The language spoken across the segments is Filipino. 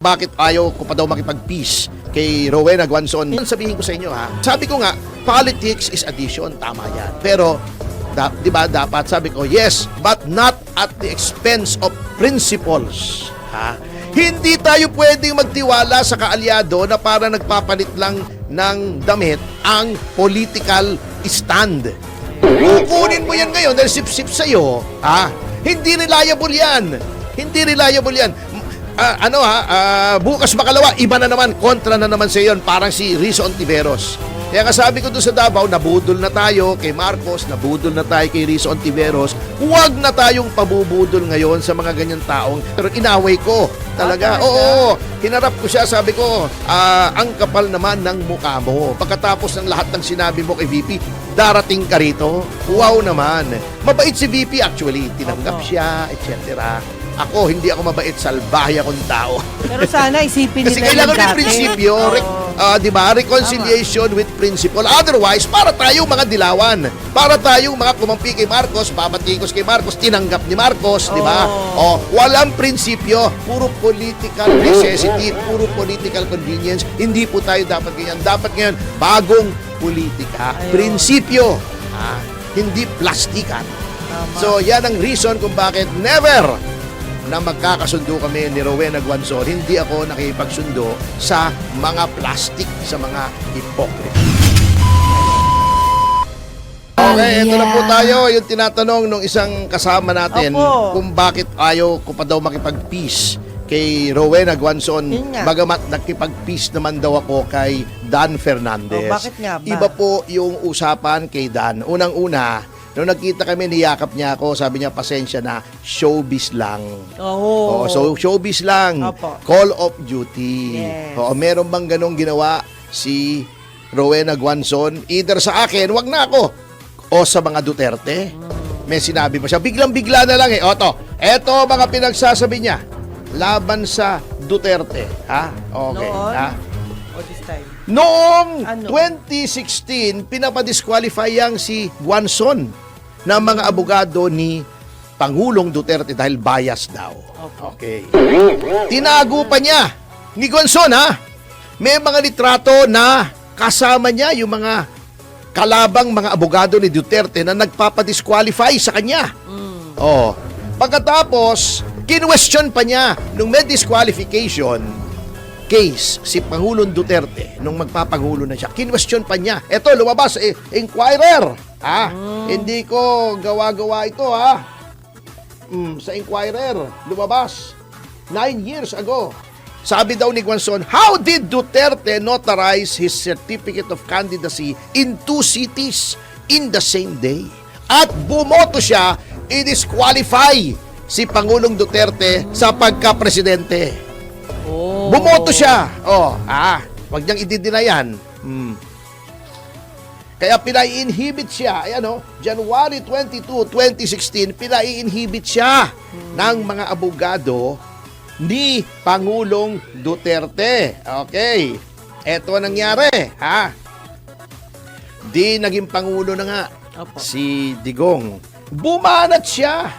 Bakit ayaw ko pa daw makipag-peace kay Rowena Guanzon? Sabihin ko sa inyo ha. Sabi ko nga, politics is addition. Tama yan. Pero, di ba dapat sabi ko, yes, but not at the expense of principles. Ha? Hindi tayo pwedeng magtiwala sa kaalyado na para nagpapalit lang ng damit ang political stand. Kukunin mo yan ngayon dahil sip-sip sa'yo. Ha? Hindi reliable yan. Hindi reliable yan. Bukas makalawa, iba na naman, kontra na naman sa iyon, parang si Rizzo Ontiveros. Kaya kasabi ko doon sa Davao, nabudol na tayo kay Marcos, nabudol na tayo kay Rizzo Ontiveros. Huwag na tayong pabubudol ngayon sa mga ganyang taong. Pero inaway ko talaga. Oo, hinarap ko siya, sabi ko, ang kapal naman ng mukha mo. Pagkatapos ng lahat ng sinabi mo kay VP, darating ka rito. Wow naman. Mabait si VP actually, tinanggap siya, etc. Ako, hindi ako mabait, salbahe akong tao. Pero sana isipin nila kasi kailangan may prinsipyo, di ba? Reconciliation with principle. Otherwise, para tayong mga dilawan. Para tayong mga kumampi kay Marcos, babatikos kay Marcos, tinanggap ni Marcos, di ba? Walang prinsipyo, puro political necessity, puro political convenience. Hindi po tayo dapat ganyan. Dapat ngayon, bagong politika. Prinsipyo. Hindi plastikan. So, yan ang reason kung bakit never na magkakasundo kami ni Rowena Guanzon, hindi ako nakipagsundo sa mga plastic, sa mga hypocrite. Okay, ito na po tayo. Yung tinatanong ng isang kasama natin kung bakit ayaw ko pa daw makipag-peace kay Rowena Guanzon, bagamat nakipag-peace naman daw ako kay Dan Fernandez. Bakit nga ba? Iba po yung usapan kay Dan. Unang-una, nung nagkita kami, niyakap niya ako, sabi niya, pasensya na, showbiz lang. So showbiz lang. Call of duty. Yes. Meron bang ganong ginawa si Rowena Guanzon? Either sa akin, wag na ako, o sa mga Duterte. May sinabi pa siya, biglang-bigla na lang eh. Eto mga pinagsasabi niya, laban sa Duterte. Ha? Okay. Noon? Ha? This time? Noong 2016, pinapadisqualify yang si Guanzon na mga abogado ni Pangulong Duterte dahil bias daw. Okay. Tinago pa niya ni Guanzon, ha? May mga litrato na kasama niya yung mga kalabang mga abogado ni Duterte na nagpapadisqualify sa kanya. Pagkatapos, kinwestiyon pa niya nung may disqualification case si Pangulong Duterte nung magpapangulo na siya. Kinwestiyon pa niya. Ito, lumabas, Inquirer. Hindi ko gawa-gawa ito, sa Inquirer, lumabas. 9 years ago. Sabi daw ni Guanzon, how did Duterte notarize his certificate of candidacy in 2 cities in the same day? At bumoto siya, i-disqualify si Pangulong Duterte sa pagka-presidente. Bumoto siya. Wag niyang i-deny yan. Kaya pinai-inhibit siya. Ayan, January 22, 2016, pinai-inhibit siya ng mga abogado ni Pangulong Duterte. Okay. Eto ang nangyari, Di naging Pangulo na nga si Digong. Bumanat siya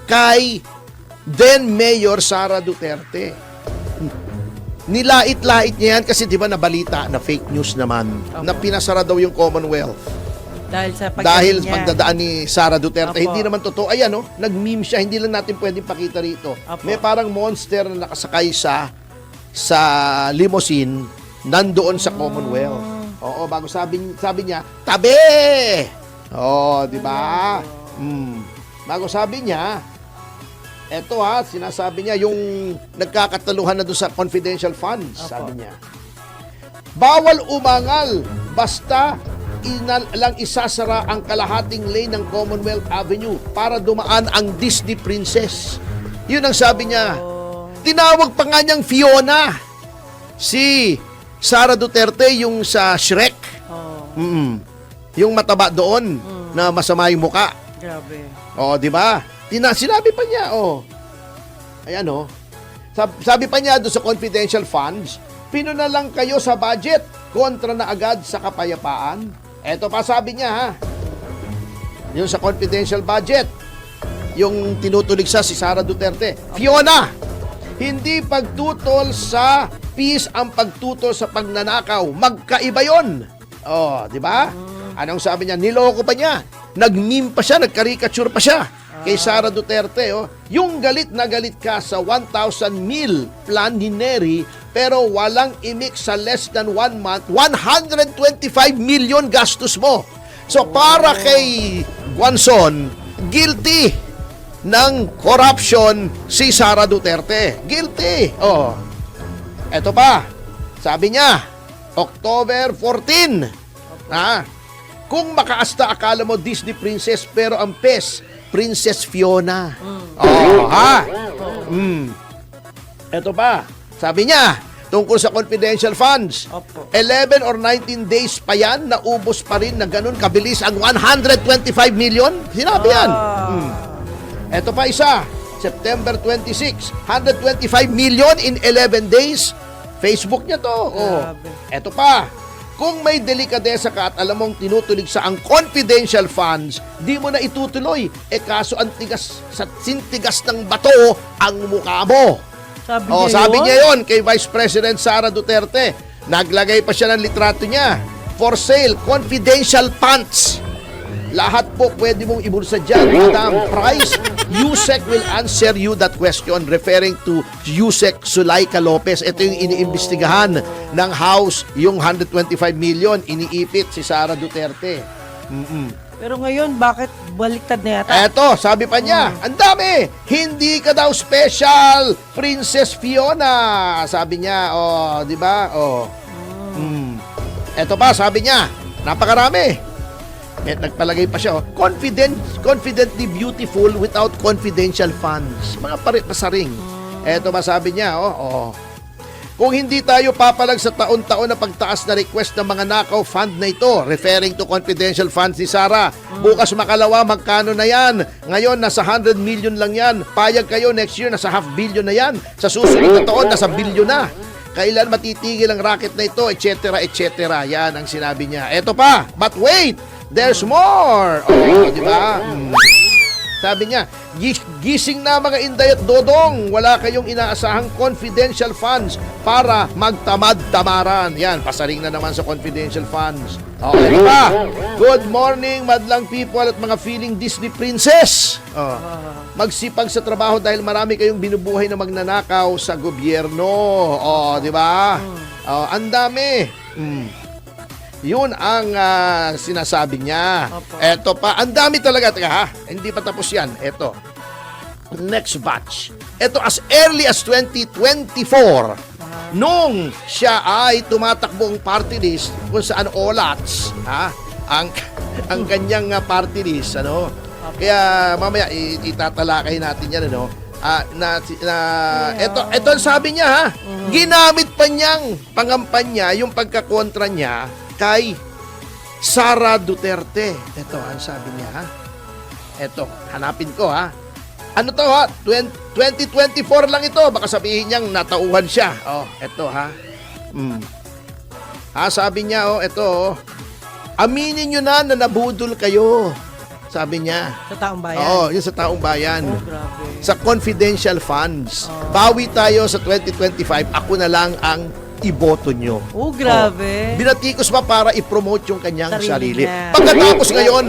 kay then Mayor Sara Duterte. Nilait-lait niya yan kasi di ba nabalita na fake news naman na pinasara daw yung Commonwealth. Dahil pagdadaan ni Sara Duterte. Hindi naman totoo. Ayan, nag-meme siya. Hindi lang natin pwedeng pakita rito. May parang monster na nakasakay sa limousine nandoon sa Commonwealth. Bago sabi niya, tabi! Di ba? Bago sabi niya, eto sinasabi niya yung nagkakataluhan na doon sa confidential funds, sabi niya. Bawal umangal basta lang isasara ang kalahating lane ng Commonwealth Avenue para dumaan ang Disney Princess. Yun ang sabi niya. Tinawag pa nga niyang Fiona si Sara Duterte, yung sa Shrek. Yung mataba doon na masama yung muka. Grabe. Di ba? Sinabi pa niya, Ayan, Sabi pa niya doon sa confidential funds, pinuna lang kayo sa budget, kontra na agad sa kapayapaan. Eto pa sabi niya, Yung sa confidential budget, yung tinutulig sa si Sara Duterte. Fiona, Hindi pagtutol sa peace ang pagtutol sa pagnanakaw. Magkaiba yon. Oh, di ba? Anong sabi niya? Niloko pa niya. Nag-meme pa siya, nag-caricature pa siya kay Sara Duterte. Oh. Yung galit na galit ka sa 1,000 mil plan ni Neri pero walang imik sa less than 1 month, 125 million gastos mo. So para kay Guanzon, guilty ng corruption si Sara Duterte. Guilty. Oh. Eto pa. Sabi niya, October 14. Kung makaasta akala mo Disney princess pero ang PES, Princess Fiona. Oh, ha? Eto pa. Sabi niya, tungkol sa confidential funds. Opo. 11 or 19 days pa yan, naubos pa rin na ganun kabilis ang 125 million. Sinabi yan. Eto pa isa, September 26, 125 million in 11 days. Facebook niya to. Oh. Eto pa, kung may delikadesa ka at alam mong tinutulig sa ang confidential funds, di mo na itutuloy. Kaso ang tigas, sa sintigas ng bato ang mukha mo. Sabi niya yun kay Vice President Sara Duterte. Naglagay pa siya ng litrato niya. For sale, confidential funds. Lahat po pwede mong ibulsa dyan. Madam Price, Yusek will answer you that question, referring to Yusek Zulaika Lopez. Ito yung iniimbestigahan ng House, yung 125 million, iniipit si Sara Duterte. Pero ngayon, bakit baliktad na yata? Eto, sabi pa niya, ang dami, hindi ka daw special, Princess Fiona. Sabi niya, oh, di ba? Oh. Eto pa, sabi niya, napakarami. Nagpalagay pa siya, oh, confidently beautiful without confidential funds. Mga pasaring. Eto ba sabi niya, oh. Kung hindi tayo papalag sa taon-taon na pagtaas na request ng mga nakaw fund na ito, referring to confidential funds ni Sara, bukas makalawa, magkano na yan? Ngayon, nasa 100 million lang yan. Payag kayo, next year, nasa half billion na yan. Sa susunod na taon, nasa billion na. Kailan matitigil ang racket na ito, etc., etc. Yan ang sinabi niya. Eto pa, but wait! There's more! Oh, di ba? Sabi niya, gising na mga Inday at Dodong, wala kayong inaasahang confidential funds para magtamad-tamaran. Yan, pasaring na naman sa confidential funds. Okay pa? Good morning, madlang people at mga feeling Disney princess. Magsipag sa trabaho dahil marami kayong binubuhay na magnanakaw sa gobyerno. Oh, di ba? Ang dami. Yun ang sinasabi niya. Opo. Eto pa, ang dami talaga. Teka ha, hindi pa tapos yan. Eto, next batch. Eto, as early as 2024, nung siya ay tumatakbong party list kung saan olats, ang kanyang party list, ano. Kaya mamaya itatalakay natin yan, ano. Ito ang sabi niya, ha. Ginamit pa niyang pangampanya yung pagkakontra niya kay Sara Duterte. Ito ang sabi niya, ha. Ito, hanapin ko, ha. Ano to, ha? 2024 lang ito. Baka sabihin niyang natauhan siya. Oh, ito, ha. Sabi niya, oh, ito, oh. Aminin niyo na nabudol kayo. Sabi niya. Sa taong bayan? Oo, yun sa taong bayan. Oh, grabe. Sa confidential funds. Bawi tayo sa 2025. Ako na lang ang iboto nyo. Oh, grabe. Binatikos pa para i-promote yung kanyang sarili. niya. Pagkatapos ngayon,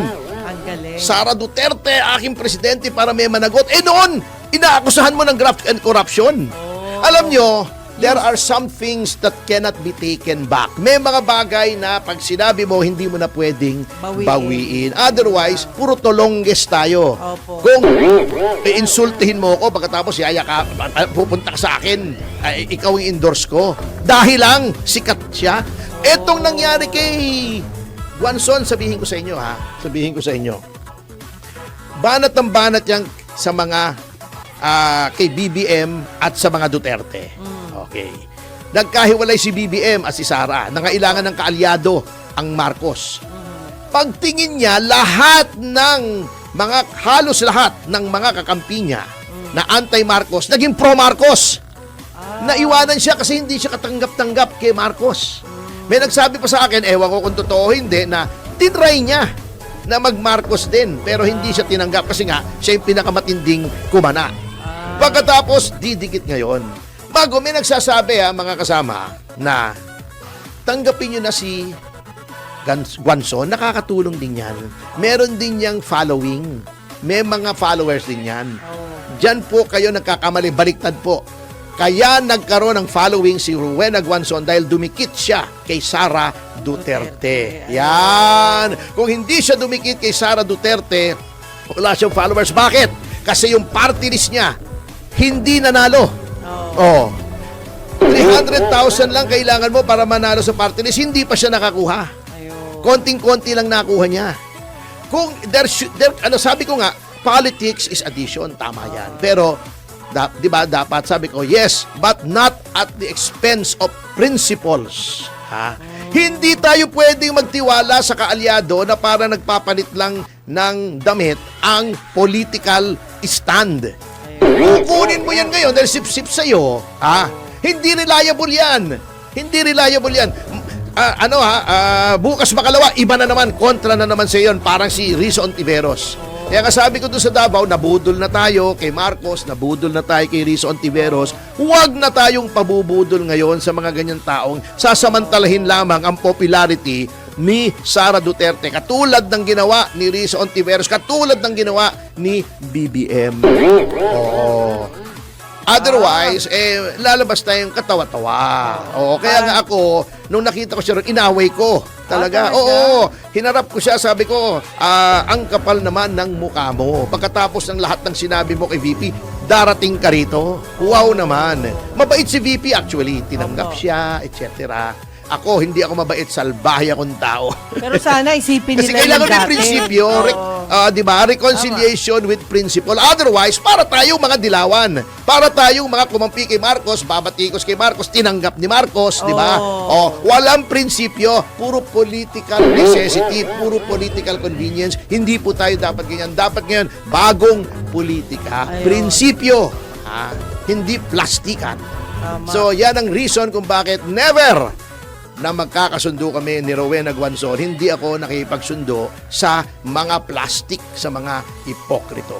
Ang galing. Sara Duterte, aking presidente para may managot. Noon, inaakusahan mo ng graft and corruption. Alam nyo, there are some things that cannot be taken back. May mga bagay na pag sinabi mo, hindi mo na pwedeng bawiin. Otherwise, puro tolongges tayo. Opo. Kung insultihin mo ako, pagkatapos pupunta ka sa akin, ikaw ang endorse ko. Dahil lang, sikat siya. Etong nangyari kay Guanzon, sabihin ko sa inyo, ha? Sabihin ko sa inyo. Banat ng banat yan sa mga kay BBM at sa mga Duterte. Okay. Nagkahiwalay si BBM at si Sara. Nangailangan ng kaalyado ang Marcos. Pagtingin niya, halos lahat ng mga kakampi niya na anti-Marcos, naging pro-Marcos. Naiwanan siya kasi hindi siya katanggap-tanggap kay Marcos. May nagsabi pa sa akin, ewan ko kung totoo hindi, na tinry niya na mag-Marcos din, pero hindi siya tinanggap kasi nga, siya yung pinakamatinding kumana. Pagkatapos, didikit ngayon. Bago, may nagsasabi mga kasama na tanggapin nyo na si Guanzon, nakakatulong din yan. Meron din niyang following. May mga followers din yan. Diyan po kayo nagkakamali, baliktad po. Kaya nagkaroon ng following si Rowena Guanzon dahil dumikit siya kay Sara Duterte. Yan. Kung hindi siya dumikit kay Sara Duterte, wala siyang followers. Bakit? Kasi yung party list niya, hindi nanalo. Oh. 300,000 lang kailangan mo para manalo sa party list. Hindi pa siya nakakuha. Konting-konti lang nakuha niya. Kung sabi ko nga, politics is addition, tama yan. Pero, di ba, dapat, sabi ko, yes, but not at the expense of principles. Ha? Hindi tayo pwedeng magtiwala sa kaalyado na para nagpapalit lang ng damit ang political stand. Kukunin mo yan ngayon dahil sip-sip sa'yo. Ha? Hindi reliable yan. Hindi reliable yan. Bukas makalawa, iba na naman, kontra na naman sa yon, parang si Rizzo Ontiveros. Kaya kasabi ko doon sa Davao, nabudol na tayo kay Marcos, nabudol na tayo kay Rizzo Ontiveros. Huwag na tayong pabubudol ngayon sa mga ganyang taong sasamantalahin lamang ang popularity ni Sara Duterte. Katulad ng ginawa ni Rizzo Ontiveros, katulad ng ginawa ni BBM. Oo. Otherwise, lalabas tayong katawa-tawa. Oo, kaya nga ako, nung nakita ko siya ron, inaway ko. Talaga. Oo, hinarap ko siya, sabi ko, ang kapal naman ng mukha mo. Pagkatapos ng lahat ng sinabi mo kay VP, darating ka rito. Wow naman. Mabait si VP actually. Tinanggap siya, etc. Ako, hindi ako mabait, salbahe akong tao. Pero sana isipin Kasi nila kailangan may prinsipyo, di ba? Reconciliation with principle. Otherwise, para tayong mga dilawan, para tayong mga kumampi kay Marcos, babatikos kay Marcos, tinanggap ni Marcos, di ba? Walang prinsipyo, puro political necessity, puro political convenience. Hindi po tayo dapat ganyan. Dapat ngayon, bagong politika. Prinsipyo, hindi plastikan. So, yan ang reason kung bakit never na magkakasundo kami ni Rowena Guanzon, hindi ako nakipagsundo sa mga plastic, sa mga hipokrito.